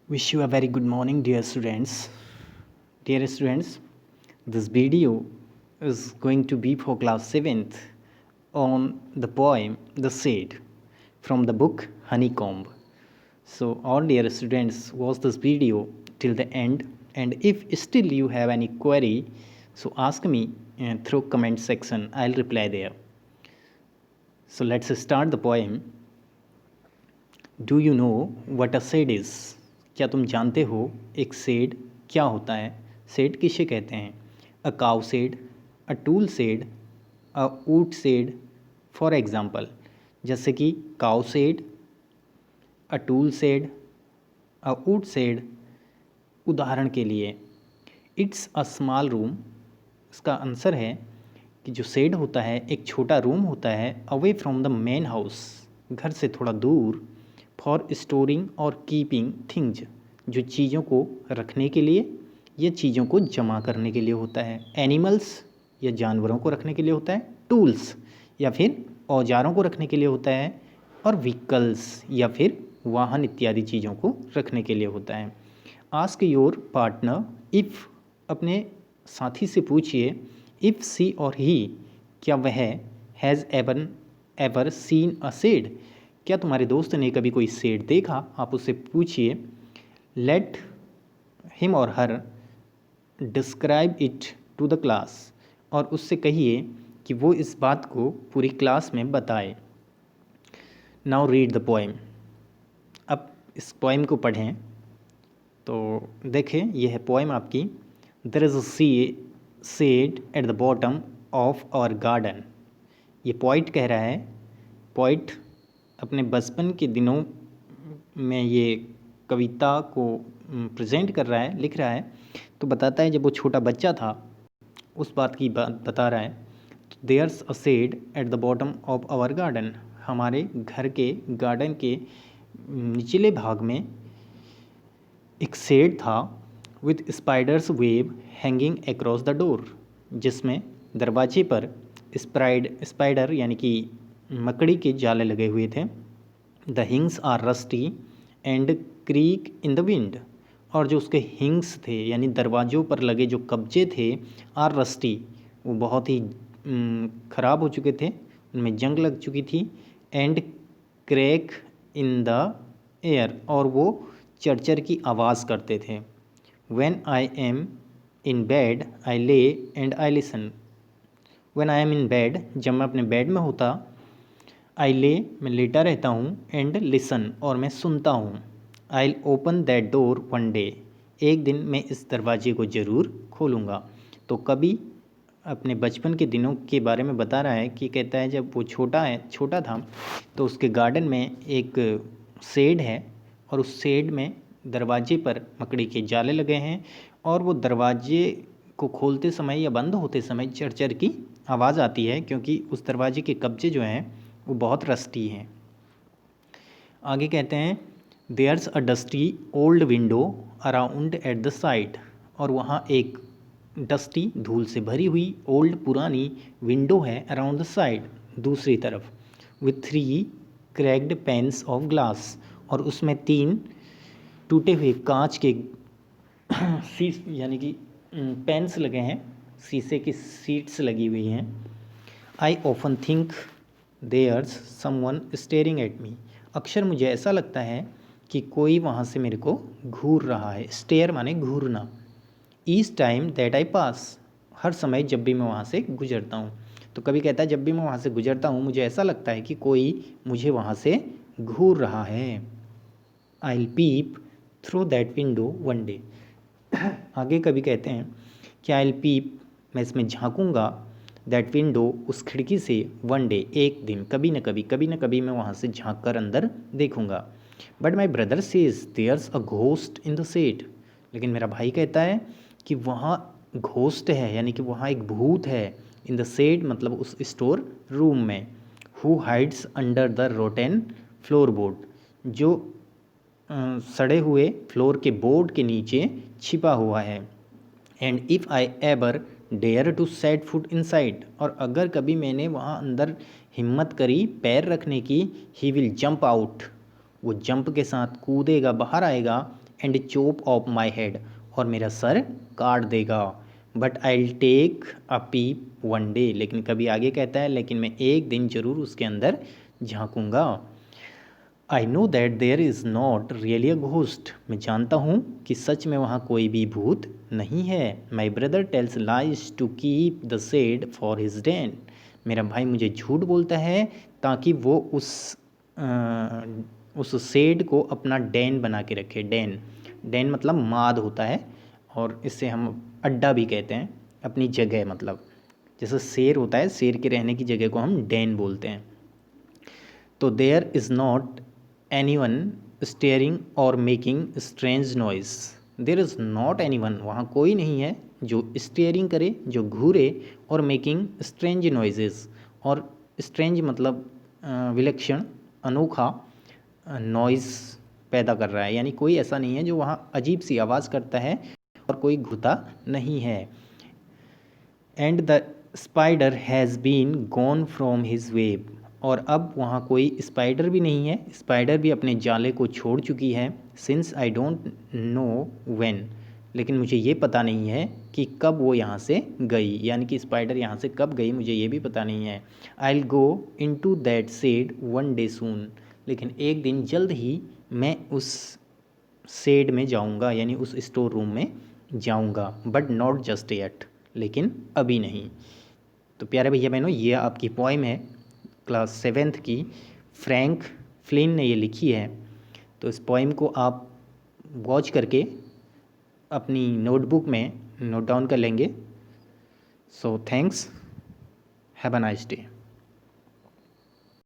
Wish you a very good morning, dear students. Dear students, this video is going to be for class 7th on the poem The Shade from the book Honeycomb. So, all dear students, watch this video till the end, and if still you have any query, so ask me through comment section. I'll reply there. So, let's start the poem. Do you know what a said is? क्या तुम जानते हो एक said क्या होता है? Said किसे कहते हैं? A cow shed, a tool shed, a ऊट सेड। फॉर एग्ज़ाम्पल, जैसे कि cow shed, a tool shed, a ऊट सेड। उदाहरण के लिए, इट्स अ स्मॉल रूम। इसका आंसर है कि जो सेड होता है एक छोटा रूम होता है, away from the main house, घर से थोड़ा दूर। फॉर स्टोरिंग और कीपिंग थिंग्स, जो चीज़ों को रखने के लिए या चीज़ों को जमा करने के लिए होता है। एनिमल्स, या जानवरों को रखने के लिए होता है। टूल्स, या फिर औजारों को रखने के लिए होता है। और व्हीकल्स, या फिर वाहन इत्यादि चीज़ों को रखने के लिए होता है। आस्क योर पार्टनर इफ़, अपने साथी से पूछिए, इफ़ सी और ही, क्या वह has ever seen a said, क्या तुम्हारे दोस्त ने कभी कोई सेड देखा? आप उससे पूछिए। लेट हिम और her describe it to the class, और उससे कहिए कि वो इस बात को पूरी क्लास में बताए। Now read the poem. अब इस पोएम को पढ़ें। तो देखें, यह है पोएम आपकी। There is a shed at the bottom of our garden. ये पोइट कह रहा है, पोइट अपने बचपन के दिनों में ये कविता को प्रेजेंट कर रहा है, लिख रहा है। तो बताता है जब वो छोटा बच्चा था उस बात की बात बता रहा है। There's a shed at the bottom of our garden, हमारे घर के गार्डन के निचले भाग में एक सेड था। With spiders web hanging across the door, जिसमें दरवाजे पर स्पाइडर यानी कि मकड़ी के जाले लगे हुए थे। The hinges are rusty and creak in the wind, और जो उसके हिंग्स थे यानी दरवाज़ों पर लगे जो कब्जे थे, आर रस्टी, वो बहुत ही ख़राब हो चुके थे, उनमें जंग लग चुकी थी। And crack in the air, और वो चरचर की आवाज़ करते थे। When I am in bed I lay and I listen. When I am in bed, जब मैं अपने बेड में होता, आई ले, मैं लेटा रहता हूँ, एंड लिसन, और मैं सुनता हूँ। I open that door one day, एक दिन मैं इस दरवाजे को ज़रूर खोलूँगा। तो कभी अपने बचपन के दिनों के बारे में बता रहा है कि कहता है जब वो छोटा था तो उसके गार्डन में एक शेड है, और उस शेड में दरवाजे पर मकड़ी के जाले लगे हैं, और वो दरवाजे को खोलते समय या बंद होते समय चरचर की आवाज़ आती है, क्योंकि उस दरवाजे के कब्जे जो हैं वो बहुत रस्टी हैं। आगे कहते हैं, there's a dusty old window around at the side, और वहाँ एक डस्टी, धूल से भरी हुई, ओल्ड, पुरानी विंडो है, अराउंड द साइड, दूसरी तरफ। With 3 cracked pains of glass, और उसमें 3 टूटे हुए कांच के यानी कि पेन्स लगे हैं, शीशे की सीट्स लगी हुई हैं। I often think there's someone staring at me, अक्सर मुझे ऐसा लगता है कि कोई वहाँ से मेरे को घूर रहा है। स्टेयर माने घूरना। ईच टाइम दैट आई पास, हर समय जब भी मैं वहाँ से गुजरता हूँ। तो कभी कहता है जब भी मैं वहाँ से गुजरता हूँ मुझे ऐसा लगता है कि कोई मुझे वहाँ से घूर रहा है। I will pep through that window one day, आगे कभी कहते हैं कि आई विल पीप, मैं इसमें झांकूंगा, दैट विंडो, उस खिड़की से, वन डे, एक दिन, कभी न कभी मैं वहाँ से झांक कर अंदर देखूंगा। But my brother says there's a ghost in the set, लेकिन मेरा भाई कहता है कि वहाँ घोस्ट है, यानी कि वहाँ एक भूत है। इन द सेट मतलब उस स्टोर रूम में। Who hides under the rotten floorboard, जो सड़े हुए फ्लोर के बोर्ड के नीचे छिपा हुआ है। And if I ever dare to set foot inside, और अगर कभी मैंने वहाँ अंदर हिम्मत करी पैर रखने की, ही विल जंप आउट, वो जंप के साथ कूदेगा, बाहर आएगा। And chop off my head, और मेरा सर काट देगा। But I will take a peep one day, लेकिन कभी आगे कहता है लेकिन मैं एक दिन ज़रूर उसके अंदर झांकूंगा। I know that there is not really a ghost, मैं जानता हूँ कि सच में वहाँ कोई भी भूत नहीं है। My brother tells lies to keep the shed for his den, मेरा भाई मुझे झूठ बोलता है ताकि वो उस शेड को अपना डैन बना के रखे। डैन, डैन मतलब माद होता है, और इससे हम अड्डा भी कहते हैं, अपनी जगह मतलब। जैसे शेर होता है, शेर के रहने की जगह को हम डैन बोलते हैं। तो there is not anyone staring और making strange noise, there is not anyone, वहाँ कोई नहीं है जो स्टेयरिंग करे, जो घूरे, और मेकिंग स्ट्रेंज नॉइजेस, और स्ट्रेंज मतलब विलक्षण, अनोखा नॉइज़ पैदा कर रहा है, यानी कोई ऐसा नहीं है जो वहाँ अजीब सी आवाज़ करता है, और कोई घुता नहीं है। And the spider has been gone from his web, और अब वहाँ कोई स्पाइडर भी नहीं है, स्पाइडर भी अपने जाले को छोड़ चुकी है। Since I don't know when, लेकिन मुझे ये पता नहीं है कि कब वो यहाँ से गई, यानी कि स्पाइडर यहाँ से कब गई मुझे ये भी पता नहीं है। I will go into that shed one day soon, लेकिन एक दिन जल्द ही मैं उस शेड में जाऊंगा, यानी उस स्टोर रूम में जाऊंगा। बट नॉट जस्ट येट, लेकिन अभी नहीं। तो प्यारे भैया बहनों, ये आपकी पोइम है क्लास 7th की, फ्रैंक फ्लिन ने ये लिखी है। तो इस पोइम को आप वॉच करके अपनी नोटबुक में नोट डाउन कर लेंगे। So thanks, have a nice day.